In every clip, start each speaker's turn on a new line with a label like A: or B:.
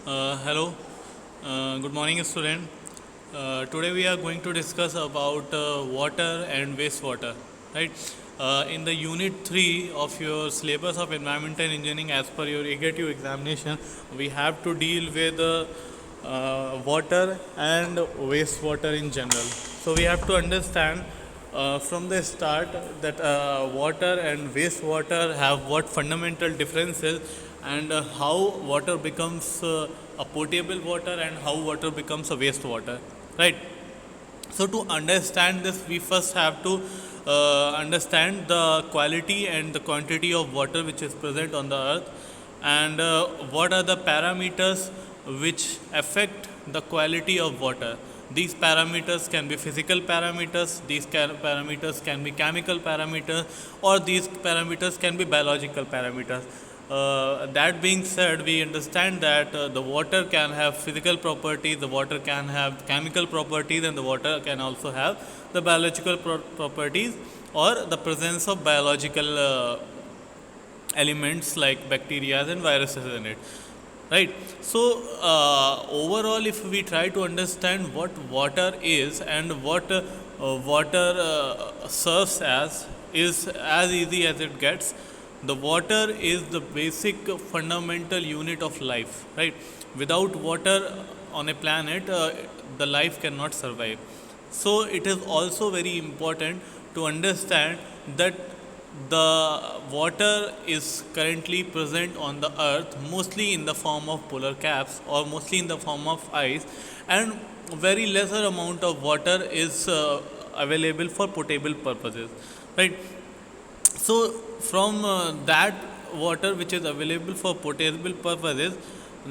A: Hello, good morning, student. Today we are going to discuss about water and wastewater, right? In the unit 3 of your syllabus of environmental engineering, as per your EGATU examination, we have to deal with water and wastewater in general. So we have to understand from the start that water and wastewater have what fundamental differences, and how water becomes a potable water and how water becomes a wastewater, right? So to understand this, we first have to understand the quality and the quantity of water which is present on the earth, and what are the parameters which affect the quality of water. These parameters can be physical parameters, these parameters can be chemical parameters, or these parameters can be biological parameters. That being said, we understand that the water can have physical properties, the water can have chemical properties, and the water can also have the biological properties, or the presence of biological elements like bacteria and viruses in it, right? So overall, if we try to understand what water is and what water serves as, is as easy as it gets. The water is the basic fundamental unit of life, right? Without water on a planet, the life cannot survive. So it is also very important to understand that the water is currently present on the earth mostly in the form of polar caps, or mostly in the form of ice, and very lesser amount of water is available for potable purposes, right? So from that water which is available for potable purposes,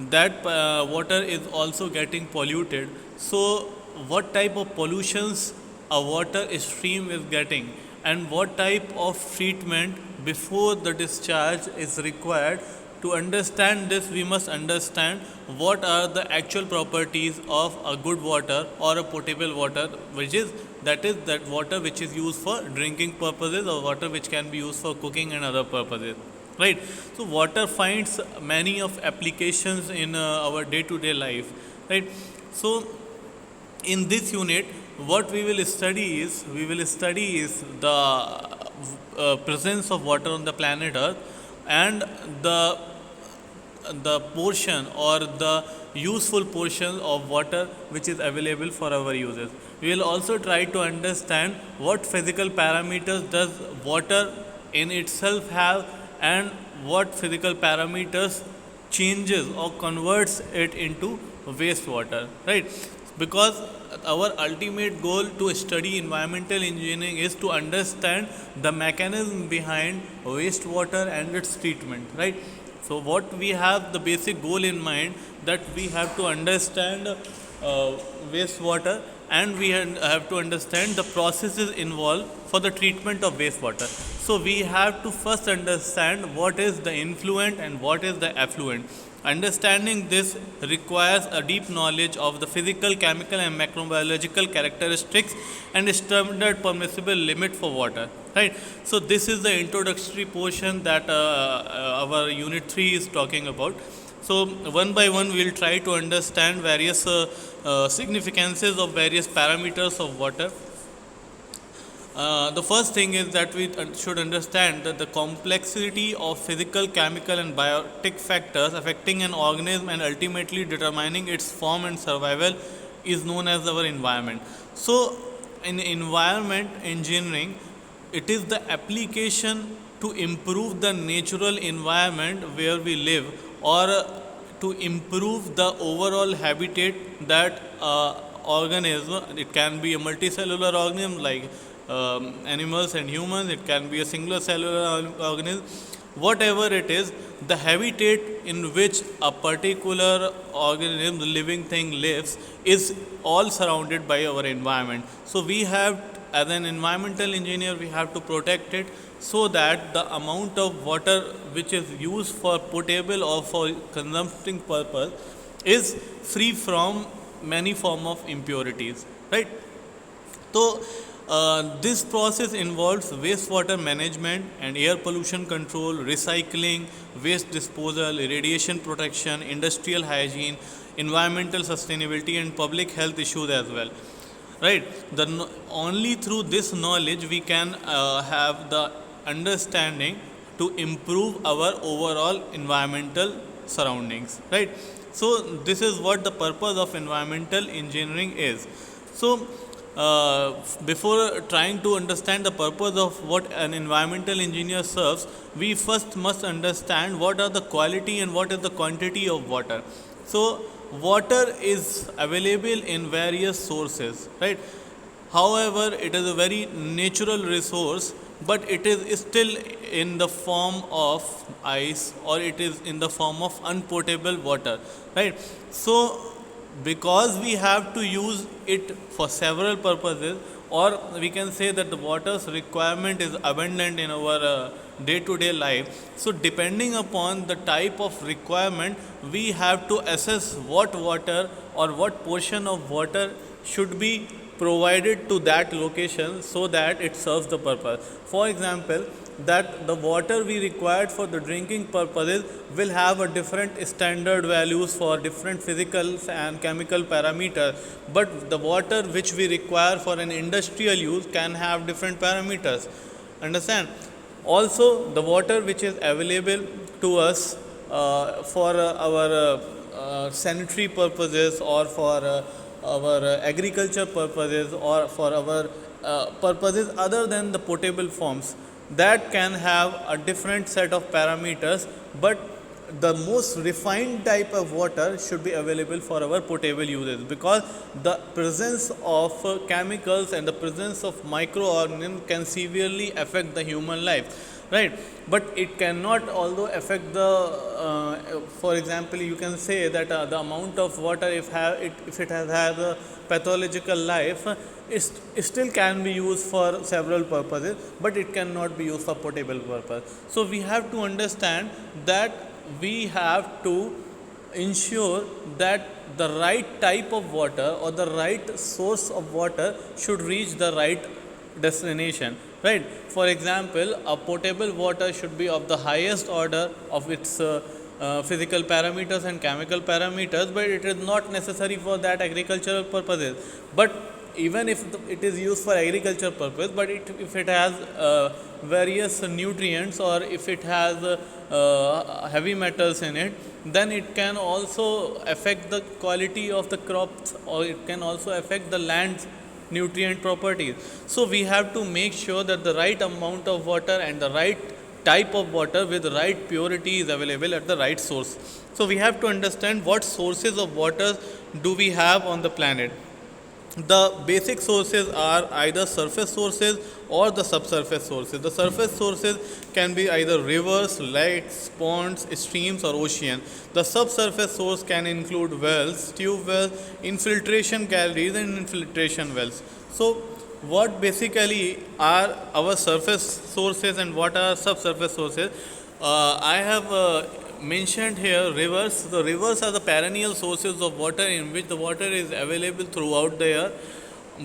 A: that water is also getting polluted. So what type of pollutions a water stream is getting, and what type of treatment before the discharge is required. To understand this, we must understand what are the actual properties of a good water or a potable water, which is that water which is used for drinking purposes, or water which can be used for cooking and other purposes, right? So water finds many of applications in our day to day life, right? So in this unit, what we will study is the presence of water on the planet earth, and the portion or the useful portion of water which is available for our uses. We will also try to understand what physical parameters does water in itself have, and what physical parameters changes or converts it into wastewater, right? Because our ultimate goal to study environmental engineering is to understand the mechanism behind wastewater and its treatment, right? So what we have the basic goal in mind, that we have to understand wastewater, and we have to understand the processes involved for the treatment of wastewater. So we have to first understand what is the influent and what is the effluent. Understanding this requires a deep knowledge of the physical, chemical, and macrobiological characteristics and standard permissible limit for water. Right. So this is the introductory portion that our unit 3 is talking about. So one by one, we will try to understand various significances of various parameters of water. The first thing is that we should understand that the complexity of physical, chemical, and biotic factors affecting an organism and ultimately determining its form and survival is known as our environment. So, in environment engineering, it is the application to improve the natural environment where we live, or to improve the overall habitat that organism. It can be a multicellular organism like animals and humans, it can be a singular cellular organism, whatever it is, the habitat in which a particular organism, living thing lives, is all surrounded by our environment. So we have, as an environmental engineer, we have to protect it, so that the amount of water which is used for potable or for consumption purpose is free from many form of impurities, right? So This process involves wastewater management and air pollution control, recycling, waste disposal, radiation protection, industrial hygiene, environmental sustainability, and public health issues as well. Right? Only through this knowledge we can have the understanding to improve our overall environmental surroundings. Right? So this is what the purpose of environmental engineering is. So before trying to understand the purpose of what an environmental engineer serves, we first must understand what are the quality and what is the quantity of water. So water is available in various sources, right? However, it is a very natural resource, but it is still in the form of ice, or it is in the form of unpotable water, right? So because we have to use it for several purposes, or we can say that the water's requirement is abundant in our day to day life. So depending upon the type of requirement, we have to assess what water or what portion of water should be provided to that location so that it serves the purpose. For example, that the water we required for the drinking purposes will have a different standard values for different physical and chemical parameters, but the water which we require for an industrial use can have different parameters. Understand? Also, the water which is available to us for our sanitary purposes, or for our agriculture purposes, or for our purposes other than the potable forms, that can have a different set of parameters, but the most refined type of water should be available for our potable uses, because the presence of chemicals and the presence of microorganisms can severely affect the human life, right? But it cannot although affect the for example, you can say that the amount of water, if it has a pathological life, it still can be used for several purposes, but it cannot be used for potable purpose. So we have to understand that we have to ensure that the right type of water or the right source of water should reach the right destination, right? For example, a potable water should be of the highest order of its physical parameters and chemical parameters, but it is not necessary for that agricultural purposes. But even if it is used for agriculture purpose, but if it has various nutrients, or if it has heavy metals in it, then it can also affect the quality of the crops, or it can also affect the land's nutrient properties. So we have to make sure that the right amount of water and the right type of water with the right purity is available at the right source. So we have to understand what sources of water do we have on the planet. The basic sources are either surface sources or the subsurface sources. The surface sources can be either rivers, lakes, ponds, streams, or ocean. The subsurface source can include wells, tube wells, infiltration galleries, and infiltration wells. So what basically are our surface sources and what are subsurface sources? I have mentioned here rivers. The rivers are the perennial sources of water in which the water is available throughout the year,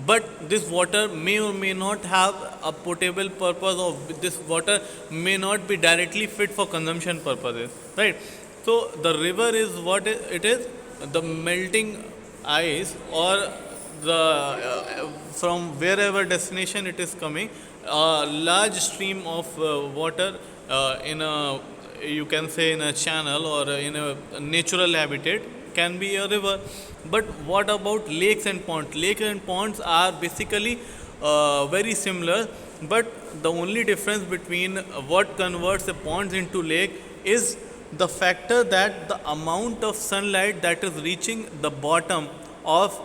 A: but this water may or may not have a potable purpose, or this water may not be directly fit for consumption purposes, right? So the river is what it is, the melting ice, or the from wherever destination it is coming, a large stream of water in a, you can say, in a channel or in a natural habitat can be a river. But what about lakes and ponds? Lakes and ponds are basically very similar, but the only difference between what converts a pond into lake is the factor that the amount of sunlight that is reaching the bottom of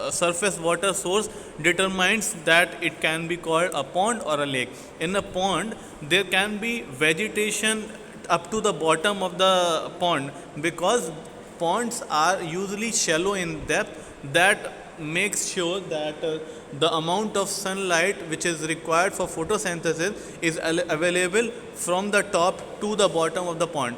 A: surface water source determines that it can be called a pond or a lake. In a pond, there can be vegetation up to the bottom of the pond, because ponds are usually shallow in depth. That makes sure that the amount of sunlight which is required for photosynthesis is available from the top to the bottom of the pond.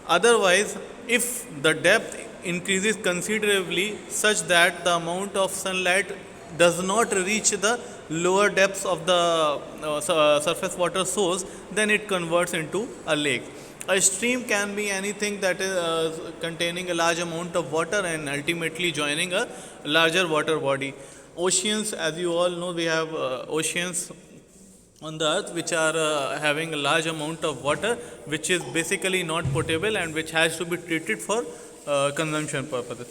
A: Otherwise, if the depth increases considerably such that the amount of sunlight does not reach the lower depths of the surface water source, then it converts into a lake. A stream can be anything that is containing a large amount of water and ultimately joining a larger water body. Oceans, as you all know, we have oceans on the earth which are having a large amount of water which is basically not potable and which has to be treated for consumption purposes.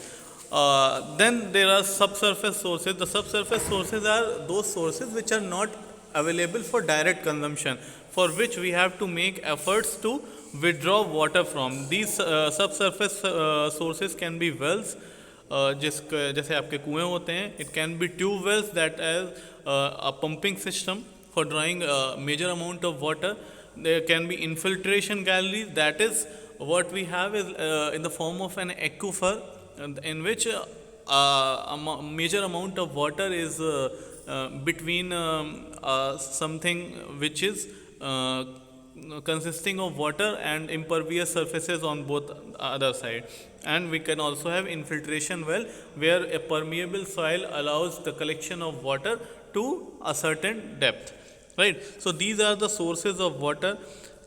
A: Then there are subsurface sources. The subsurface sources are those sources which are not available for direct consumption, for which we have to make efforts to withdraw water from. These subsurface sources can be wells, जैसे आपके कुएं होते हैं. It can be tube wells, that is a pumping system for drawing a major amount of water. There can be infiltration galleries, that is what we have is in the form of an aquifer in which a major amount of water is between something which is consisting of water and impervious surfaces on both other side. And we can also have infiltration well, where a permeable soil allows the collection of water to a certain depth, right? So these are the sources of water.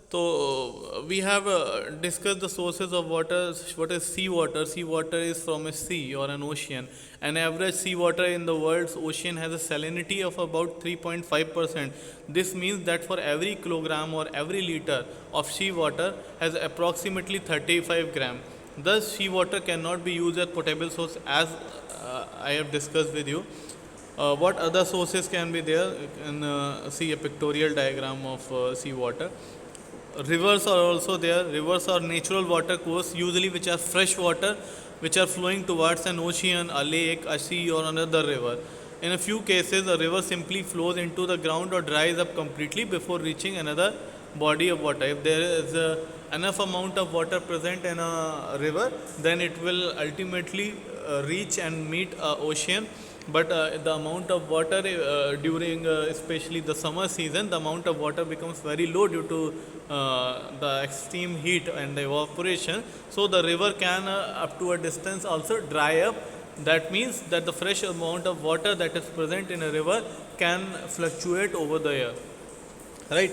A: So we have discussed the sources of water. What is seawater? Seawater is from a sea or an ocean. An average seawater in the world's ocean has a salinity of about 3.5%. This means that for every kilogram or every liter of seawater has approximately 35 grams. Thus, seawater cannot be used as potable source, as I have discussed with you. What other sources can be there? You can see a pictorial diagram of seawater. Rivers are also there. Rivers are natural water courses, usually which are fresh water, which are flowing towards an ocean, a lake, a sea, or another river. In a few cases, a river simply flows into the ground or dries up completely before reaching another body of water. If there is enough amount of water present in a river, then it will ultimately reach and meet an ocean. But the amount of water during especially the summer season, the amount of water becomes very low due to the extreme heat and the evaporation. So the river can up to a distance also dry up. That means that the fresh amount of water that is present in a river can fluctuate over the year, right?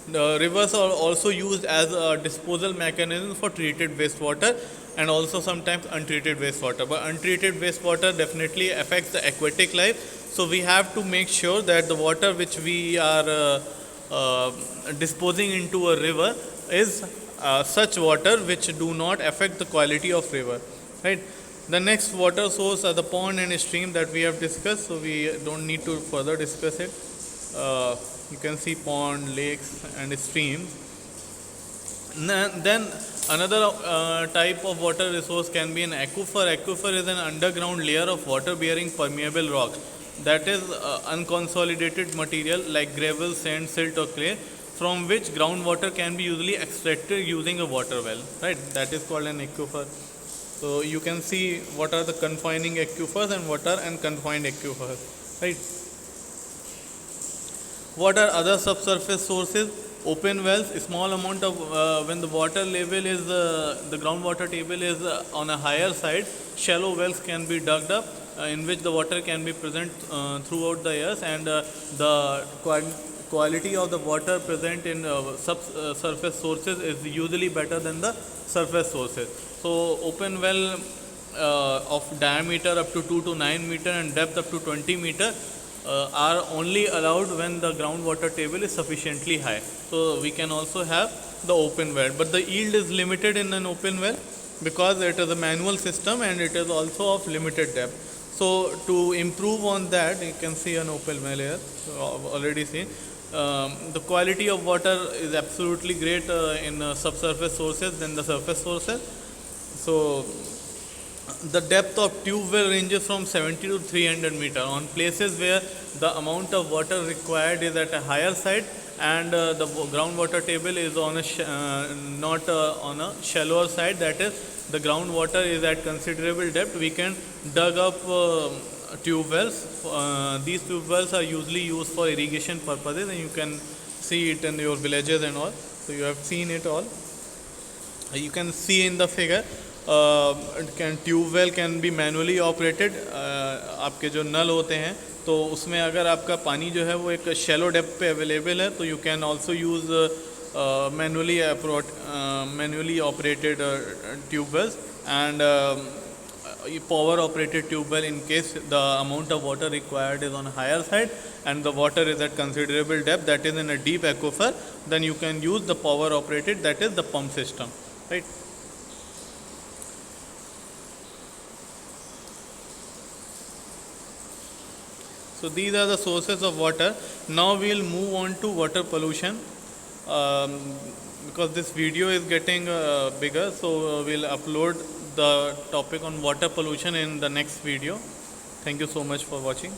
A: The rivers are also used as a disposal mechanism for treated wastewater and also sometimes untreated wastewater. But untreated wastewater definitely affects the aquatic life. So we have to make sure that the water which we are disposing into a river is such water which do not affect the quality of river, right? The next water source are the pond and stream that we have discussed, so we don't need to further discuss it. You can see pond, lakes and streams. Then another type of water resource can be an aquifer. Aquifer is an underground layer of water bearing permeable rock, that is unconsolidated material like gravel, sand, silt or clay, from which groundwater can be usually extracted using a water well, right? That is called an aquifer. So you can see what are the confining aquifers and what are unconfined aquifers, right? What are other subsurface sources? Open wells. A small amount of when the water level is the groundwater table is on a higher side, shallow wells can be dug up in which the water can be present throughout the years, and the quality of the water present in subsurface sources is usually better than the surface sources. So open well of diameter up to 2 to 9 meter and depth up to 20 meter are only allowed when the groundwater table is sufficiently high. So we can also have the open well, but the yield is limited in an open well because it is a manual system and it is also of limited depth. So to improve on that, you can see an open well here, already seen. The quality of water is absolutely great in subsurface sources than the surface sources. So the depth of tube well ranges from 70 to 300 meter on places where the amount of water required is at a higher side and the groundwater table is on a not on a shallower side, that is the groundwater is at considerable depth. We can dug up tube wells. These tube wells are usually used for irrigation purposes, and you can see it in your villages and all. So you have seen it all. You can see in the figure. Tube well can be manually operated. आपके जो नल होते हैं तो उसमें अगर आपका पानी जो है वो एक शैलो डेप्थ पे अवेलेबल है, तो you can also use manually operated tube wells and power operated tube well in case the amount of water required is on higher side and the water is at considerable depth, that is in a deep aquifer, then you can use the power operated, that is the pump system, right? So these are the sources of water. Now we will move on to water pollution, because this video is getting bigger, so we'll upload the topic on water pollution in the next video. Thank you so much for watching.